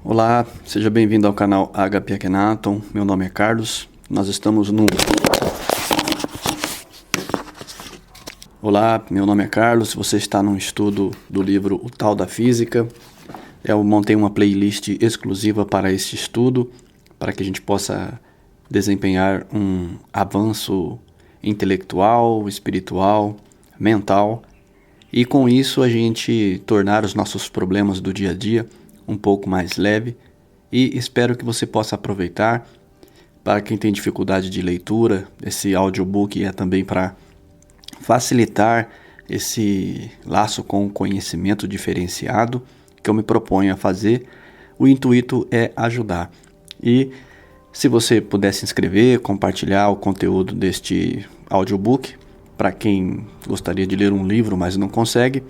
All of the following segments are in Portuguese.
Olá, seja bem-vindo ao canal HP Akhenaton. Meu nome é Carlos. Nós estamos no... Olá, meu nome é Carlos. Você está num estudo do livro O Tal da Física. Eu montei uma playlist exclusiva para este estudo, para que a gente possa desempenhar um avanço intelectual, espiritual, mental, e com isso a gente tornar os nossos problemas do dia a dia um pouco mais leve, e espero que você possa aproveitar. Para quem tem dificuldade de leitura, esse audiobook é também para facilitar esse laço com o conhecimento diferenciado que eu me proponho a fazer. O intuito é ajudar. E se você puder se inscrever, compartilhar o conteúdo deste audiobook para quem gostaria de ler um livro, mas não consegue,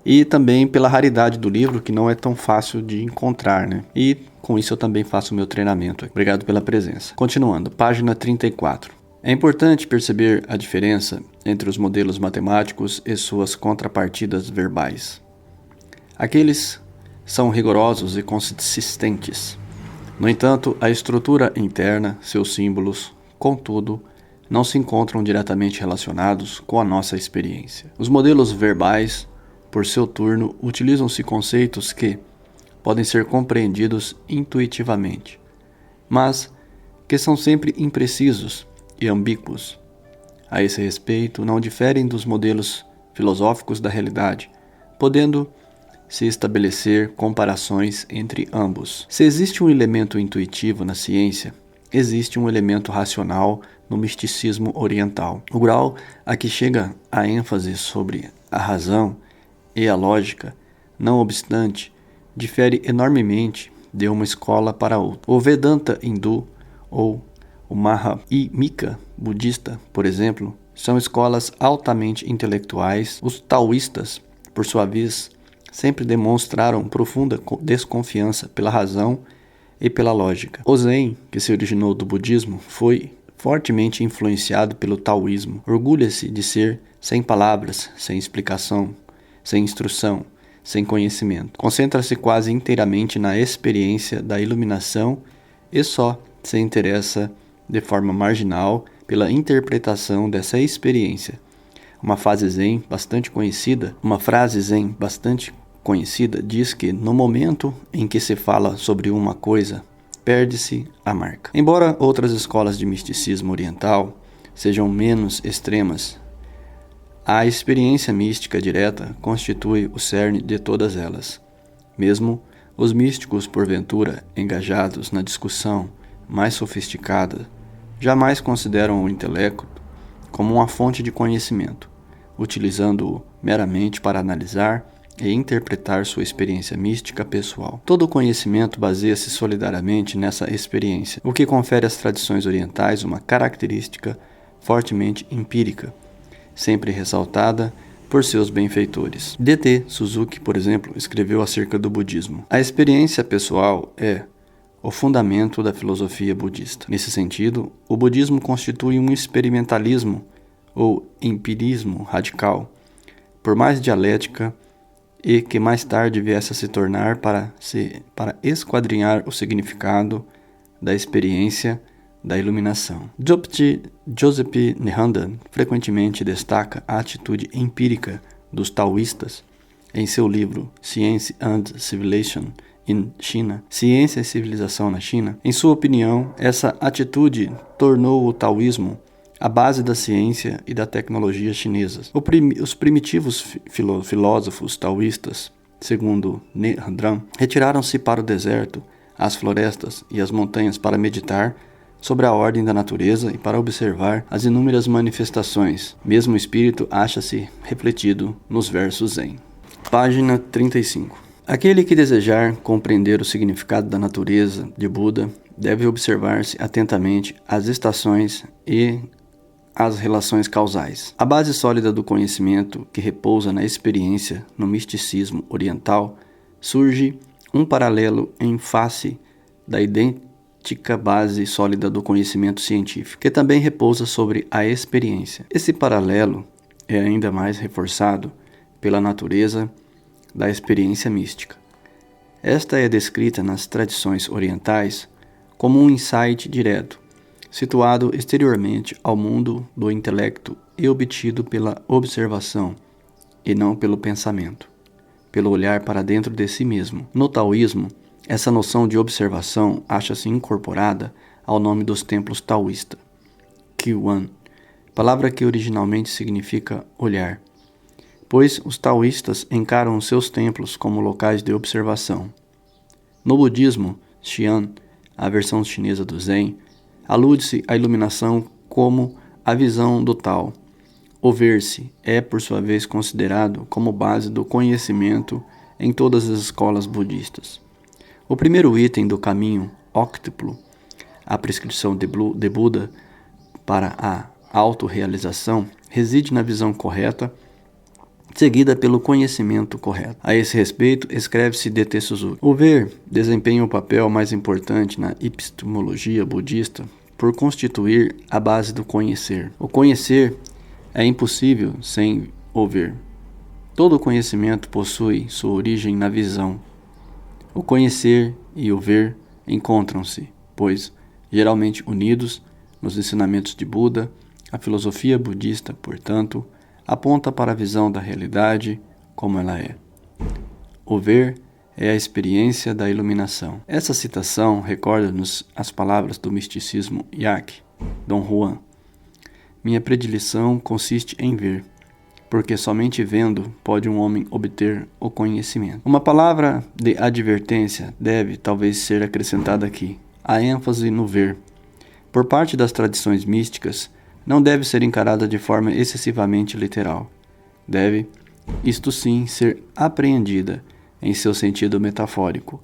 e também pela raridade do livro, que não é tão fácil de encontrar, né? E com isso eu também faço o meu treinamento. Obrigado pela presença. Continuando, página 34. É importante perceber a diferença entre os modelos matemáticos e suas contrapartidas verbais. Aqueles são rigorosos e consistentes. No entanto, a estrutura interna, seus símbolos, contudo, não se encontram diretamente relacionados com a nossa experiência. Os modelos verbais, por seu turno, utilizam-se conceitos que podem ser compreendidos intuitivamente, mas que são sempre imprecisos e ambíguos. A esse respeito, não diferem dos modelos filosóficos da realidade, podendo se estabelecer comparações entre ambos. Se existe um elemento intuitivo na ciência, existe um elemento racional no misticismo oriental. O grau a que chega a ênfase sobre a razão e a lógica, não obstante, difere enormemente de uma escola para outra. O Vedanta hindu ou o Madhyamika budista, por exemplo, são escolas altamente intelectuais. Os taoístas, por sua vez, sempre demonstraram profunda desconfiança pela razão e pela lógica. O Zen, que se originou do budismo, foi fortemente influenciado pelo taoísmo. Orgulha-se de ser sem palavras, sem explicação, sem instrução, sem conhecimento. Concentra-se quase inteiramente na experiência da iluminação e só se interessa de forma marginal pela interpretação dessa experiência. Uma frase zen bastante conhecida diz que no momento em que se fala sobre uma coisa, perde-se a marca. Embora outras escolas de misticismo oriental sejam menos extremas, a experiência mística direta constitui o cerne de todas elas. Mesmo os místicos, porventura, engajados na discussão mais sofisticada, jamais consideram o intelecto como uma fonte de conhecimento, utilizando-o meramente para analisar e interpretar sua experiência mística pessoal. Todo conhecimento baseia-se solidariamente nessa experiência, o que confere às tradições orientais uma característica fortemente empírica, sempre ressaltada por seus benfeitores. D.T. Suzuki, por exemplo, escreveu acerca do budismo: a experiência pessoal é o fundamento da filosofia budista. Nesse sentido, o budismo constitui um experimentalismo ou empirismo radical, por mais dialética e que mais tarde viesse a se tornar para esquadrinhar o significado da experiência da iluminação. Joseph Nehandan frequentemente destaca a atitude empírica dos taoístas em seu livro Science and Civilization in China, Ciência e Civilização na China. Em sua opinião, essa atitude tornou o taoísmo a base da ciência e da tecnologia chinesas. Os primitivos filósofos taoístas, segundo Nehandan, retiraram-se para o deserto, as florestas e as montanhas para meditar sobre a ordem da natureza e para observar as inúmeras manifestações. Mesmo o espírito acha-se refletido nos versos Zen. Página 35. Aquele que desejar compreender o significado da natureza de Buda deve observar-se atentamente as estações e as relações causais. A base sólida do conhecimento, que repousa na experiência no misticismo oriental, surge um paralelo em face da idêntica base sólida do conhecimento científico, que também repousa sobre a experiência. Esse paralelo é ainda mais reforçado pela natureza da experiência mística. Esta é descrita nas tradições orientais como um insight direto, situado exteriormente ao mundo do intelecto e obtido pela observação, e não pelo pensamento, pelo olhar para dentro de si mesmo. No taoísmo, essa noção de observação acha-se incorporada ao nome dos templos taoísta, Qiwan, palavra que originalmente significa olhar, pois os taoístas encaram os seus templos como locais de observação. No budismo, Xian, a versão chinesa do Zen, alude-se à iluminação como a visão do Tao. O ver-se é, por sua vez, considerado como base do conhecimento em todas as escolas budistas. O primeiro item do caminho óctuplo, a prescrição de Buda para a autorrealização, reside na visão correta, seguida pelo conhecimento correto. A esse respeito, escreve-se de Suzuki: o ver desempenha o papel mais importante na epistemologia budista por constituir a base do conhecer. O conhecer é impossível sem o ver. Todo conhecimento possui sua origem na visão. O conhecer e o ver encontram-se, pois, geralmente unidos, nos ensinamentos de Buda. A filosofia budista, portanto, aponta para a visão da realidade como ela é. O ver é a experiência da iluminação. Essa citação recorda-nos as palavras do misticismo Yak, Dom Juan. Minha predileção consiste em ver, porque somente vendo pode um homem obter o conhecimento. Uma palavra de advertência deve, talvez, ser acrescentada aqui: a ênfase no ver, por parte das tradições místicas, não deve ser encarada de forma excessivamente literal. Deve, isto sim, ser apreendida em seu sentido metafórico,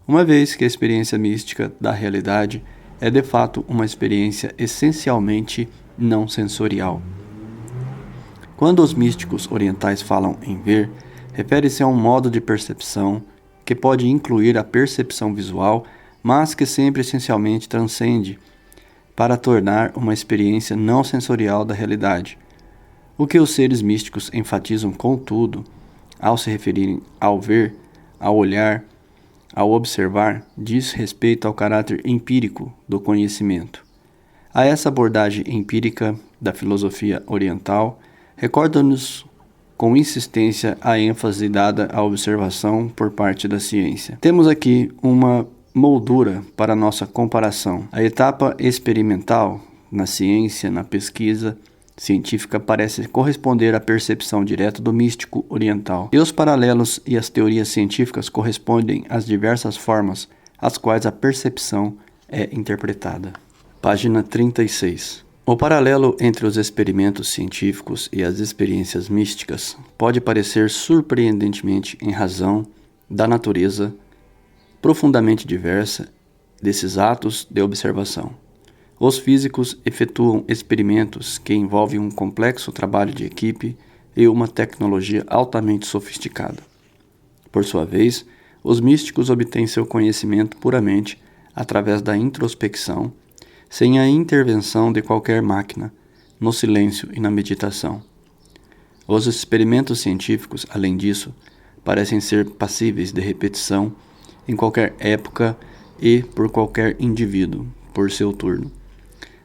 uma vez que a experiência mística da realidade é de fato uma experiência essencialmente não sensorial. Quando os místicos orientais falam em ver, refere-se a um modo de percepção que pode incluir a percepção visual, mas que sempre essencialmente transcende para tornar uma experiência não sensorial da realidade. O que os seres místicos enfatizam, contudo, ao se referirem ao ver, ao olhar, ao observar, diz respeito ao caráter empírico do conhecimento. A essa abordagem empírica da filosofia oriental, recorda-nos com insistência a ênfase dada à observação por parte da ciência. Temos aqui uma moldura para nossa comparação. A etapa experimental na ciência, na pesquisa científica, parece corresponder à percepção direta do místico oriental. E os paralelos e as teorias científicas correspondem às diversas formas às quais a percepção é interpretada. Página 36. O paralelo entre os experimentos científicos e as experiências místicas pode parecer surpreendentemente em razão da natureza profundamente diversa desses atos de observação. Os físicos efetuam experimentos que envolvem um complexo trabalho de equipe e uma tecnologia altamente sofisticada. Por sua vez, os místicos obtêm seu conhecimento puramente através da introspecção, sem a intervenção de qualquer máquina, no silêncio e na meditação. Os experimentos científicos, além disso, parecem ser passíveis de repetição em qualquer época e por qualquer indivíduo, por seu turno.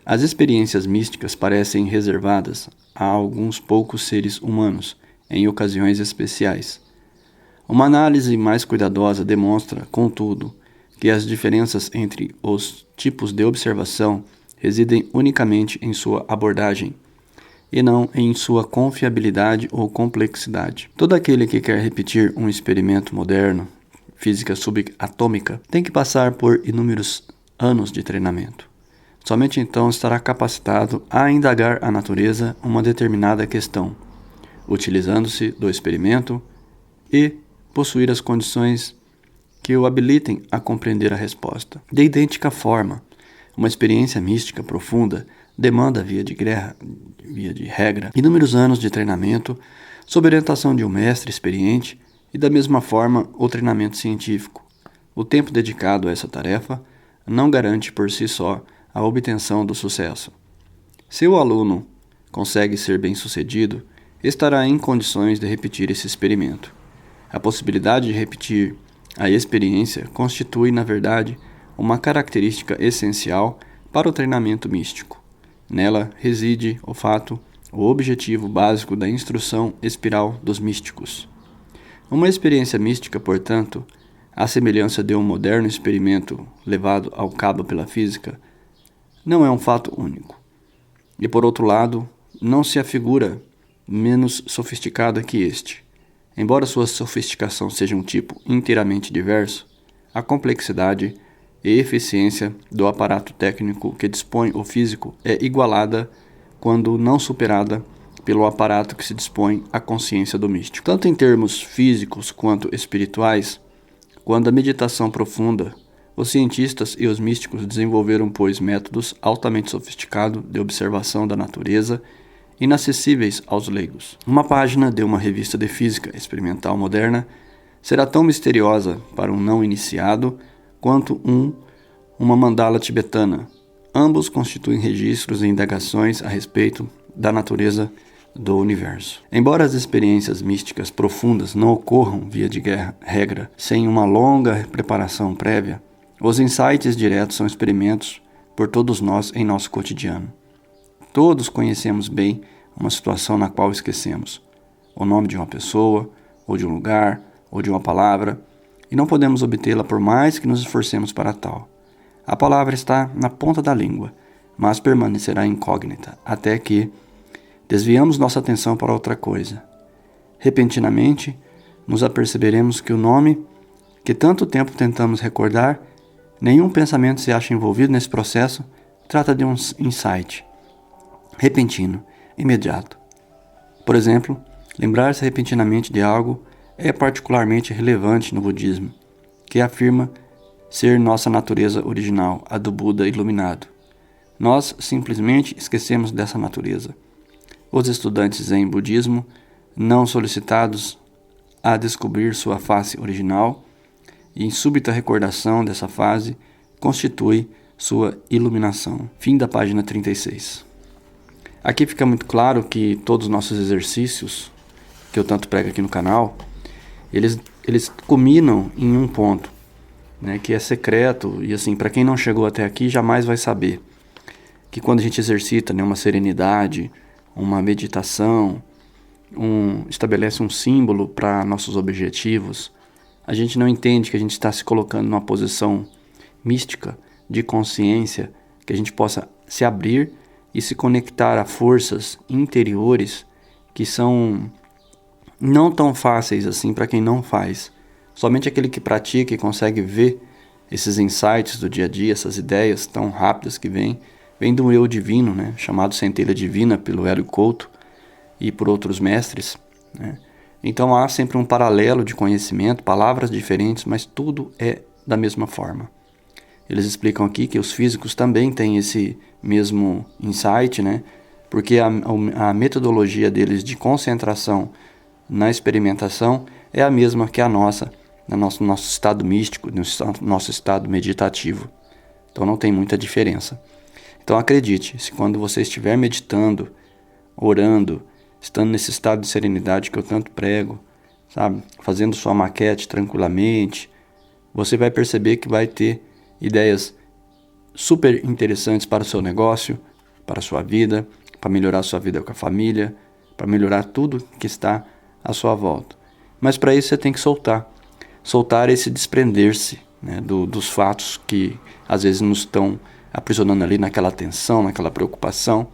As experiências místicas parecem reservadas a alguns poucos seres humanos, em ocasiões especiais. Uma análise mais cuidadosa demonstra, contudo, que as diferenças entre os tipos de observação residem unicamente em sua abordagem, e não em sua confiabilidade ou complexidade. Todo aquele que quer repetir um experimento moderno, física subatômica, tem que passar por inúmeros anos de treinamento. Somente então estará capacitado a indagar a natureza uma determinada questão, utilizando-se do experimento e possuir as condições que o habilitem a compreender a resposta. De idêntica forma, uma experiência mística profunda demanda, via de regra, inúmeros anos de treinamento sob orientação de um mestre experiente e, da mesma forma, o treinamento científico. O tempo dedicado a essa tarefa não garante por si só a obtenção do sucesso. Se o aluno consegue ser bem-sucedido, estará em condições de repetir esse experimento. A possibilidade de repetir A experiência constitui, na verdade, uma característica essencial para o treinamento místico. Nela reside o fato, o objetivo básico da instrução espiral dos místicos. Uma experiência mística, portanto, à semelhança de um moderno experimento levado ao cabo pela física, não é um fato único. E, por outro lado, não se afigura menos sofisticada que este. Embora sua sofisticação seja um tipo inteiramente diverso, a complexidade e eficiência do aparato técnico que dispõe o físico é igualada, quando não superada, pelo aparato que se dispõe à consciência do místico. Tanto em termos físicos quanto espirituais, quando a meditação profunda, os cientistas e os místicos desenvolveram, pois, métodos altamente sofisticados de observação da natureza, inacessíveis aos leigos. Uma página de uma revista de física experimental moderna será tão misteriosa para um não iniciado quanto uma mandala tibetana. Ambos constituem registros e indagações a respeito da natureza do universo. Embora as experiências místicas profundas não ocorram, via de regra, sem uma longa preparação prévia, os insights diretos são experimentos por todos nós em nosso cotidiano. Todos conhecemos bem uma situação na qual esquecemos o nome de uma pessoa, ou de um lugar, ou de uma palavra, e não podemos obtê-la por mais que nos esforcemos para tal. A palavra está na ponta da língua, mas permanecerá incógnita, até que desviamos nossa atenção para outra coisa. Repentinamente, nos aperceberemos que o nome, que tanto tempo tentamos recordar, nenhum pensamento se acha envolvido nesse processo, trata de um insight repentino, imediato. Por exemplo, lembrar-se repentinamente de algo é particularmente relevante no budismo, que afirma ser nossa natureza original, a do Buda iluminado. Nós simplesmente esquecemos dessa natureza. Os estudantes em budismo, não solicitados a descobrir sua face original, e em súbita recordação dessa fase, constitui sua iluminação. Fim da página 36. Aqui fica muito claro que todos os nossos exercícios, que eu tanto prego aqui no canal, eles culminam em um ponto, né, que é secreto, e assim, para quem não chegou até aqui, jamais vai saber. Que quando a gente exercita, né, uma serenidade, uma meditação, estabelece um símbolo para nossos objetivos, a gente não entende que a gente está se colocando numa posição mística de consciência, que a gente possa se abrir e se conectar a forças interiores que são não tão fáceis assim para quem não faz. Somente aquele que pratica e consegue ver esses insights do dia a dia, essas ideias tão rápidas que vêm do eu divino, né, chamado centelha divina pelo Hélio Couto e por outros mestres, né? Então há sempre um paralelo de conhecimento, palavras diferentes, mas tudo é da mesma forma. Eles explicam aqui que os físicos também têm esse mesmo insight, né? Porque a metodologia deles de concentração na experimentação é a mesma que a nossa, no nosso estado místico, no nosso estado meditativo. Então não tem muita diferença. Então acredite, se quando você estiver meditando, orando, estando nesse estado de serenidade que eu tanto prego, sabe, fazendo sua maquete tranquilamente, você vai perceber que vai ter ideias super interessantes para o seu negócio, para a sua vida, para melhorar a sua vida com a família, para melhorar tudo que está à sua volta. Mas para isso você tem que soltar esse desprender-se, né, dos fatos que às vezes nos estão aprisionando ali naquela tensão, naquela preocupação,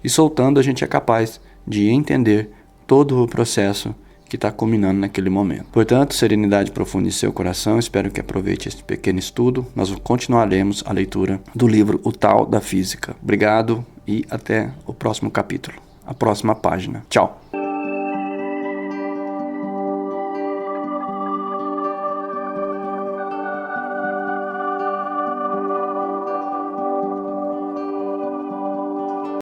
e soltando a gente é capaz de entender todo o processo que está culminando naquele momento. Portanto, serenidade profunda em seu coração, espero que aproveite este pequeno estudo. Nós continuaremos a leitura do livro O Tao da Física. Obrigado e até o próximo capítulo, a próxima página. Tchau!